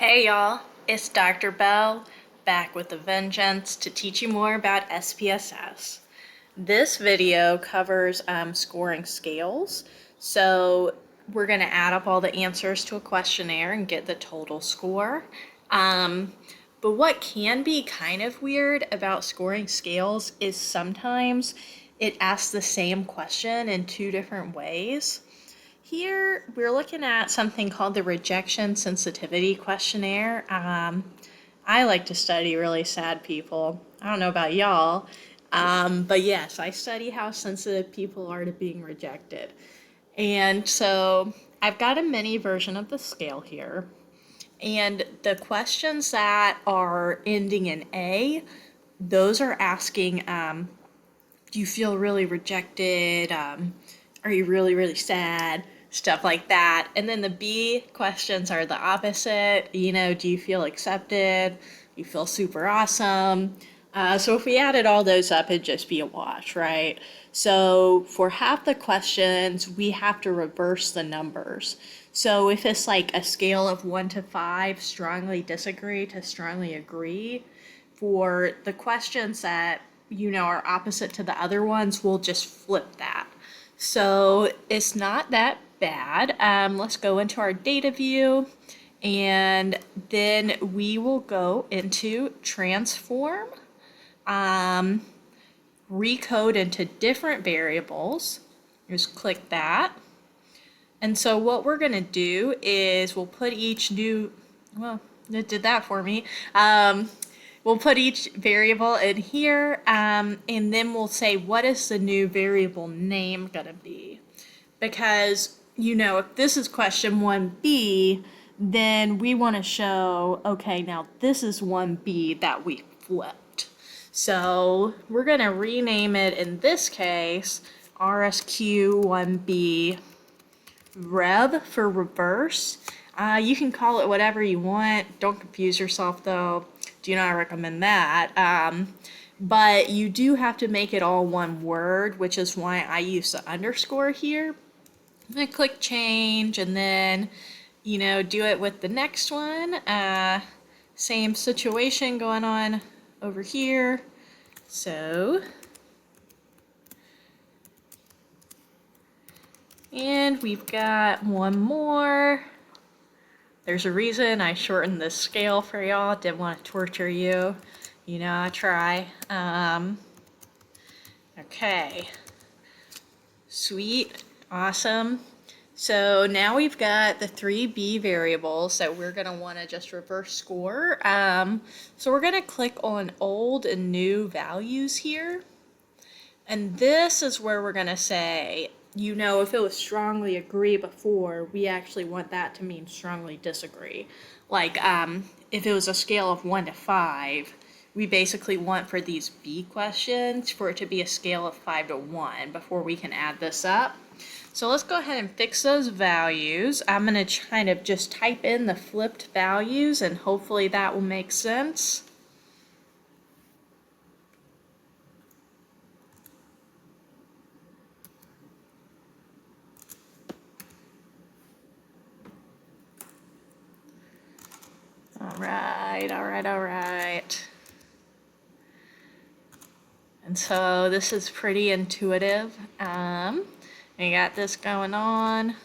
Hey y'all, it's Dr. Bell back with a vengeance to teach you more about SPSS. This video covers scoring scales. So we're going to add up all the answers to a questionnaire and get the total score. But what can be kind of weird about scoring scales is sometimes it asks the same question in two different ways. Here, we're looking at something called the rejection sensitivity questionnaire. I like to study really sad people. I don't know about y'all, but yes, I study how sensitive people are to being rejected. And so I've got a mini version of the scale here. And the questions that are ending in A, those are asking, do you feel really rejected? Are you really, really sad? Stuff like that. And then the B questions are the opposite. Do you feel accepted? Do you feel super awesome? So if we added all those up, it'd just be a wash, right? So for half the questions, we have to reverse the numbers. So if it's like a scale of 1 to 5, strongly disagree to strongly agree, for the questions that are opposite to the other ones, we'll just flip that. So it's not that bad. Let's go into our data view, and then we will go into transform, recode into different variables. Just click that. And so what we're going to do is we'll put each new, well, it did that for me. We'll put each variable in here, and then we'll say, what is the new variable name going to be? Because, if this is question 1b, then we want to show, okay, now this is 1b that we flipped. So we're going to rename it, in this case, RSQ1B Rev for reverse. You can call it whatever you want. Don't confuse yourself, though. Do not recommend that. But you do have to make it all one word, which is why I use the underscore here. I'm going to click change, and then, do it with the next one. Same situation going on over here. So, and we've got one more. There's a reason I shortened this scale for y'all. Didn't want to torture you. I try. Okay. Sweet. Awesome. So now we've got the 3B variables that we're going to want to just reverse score. So we're going to click on old and new values here. And this is where we're going to say, if it was strongly agree before, we actually want that to mean strongly disagree. Like, if it was a scale of 1 to 5, we basically want for these B questions for it to be a scale of 5 to 1 before we can add this up. So let's go ahead and fix those values. I'm going to kind of just type in the flipped values, and hopefully that will make sense. All right. And so this is pretty intuitive. You got this going on.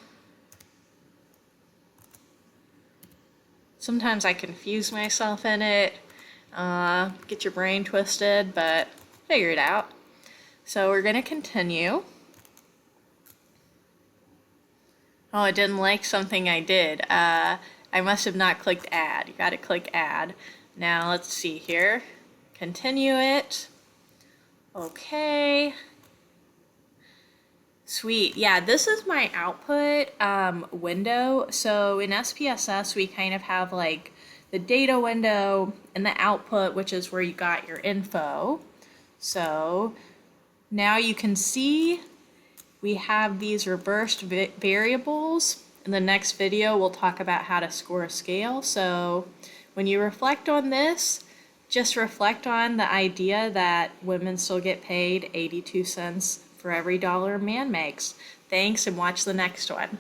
Sometimes I confuse myself in it, get your brain twisted, but figure it out. So we're going to continue. Oh, I didn't like something I did. I must have not clicked add. You got to click add. Now let's see here. Continue it. Okay. Sweet. Yeah, this is my output window. So in SPSS, we kind of have like the data window and the output, which is where you got your info. So now you can see we have these reversed variables. In the next video, we'll talk about how to score a scale. So when you reflect on this, just reflect on the idea that women still get paid 82 cents for every dollar a man makes. Thanks, and watch the next one.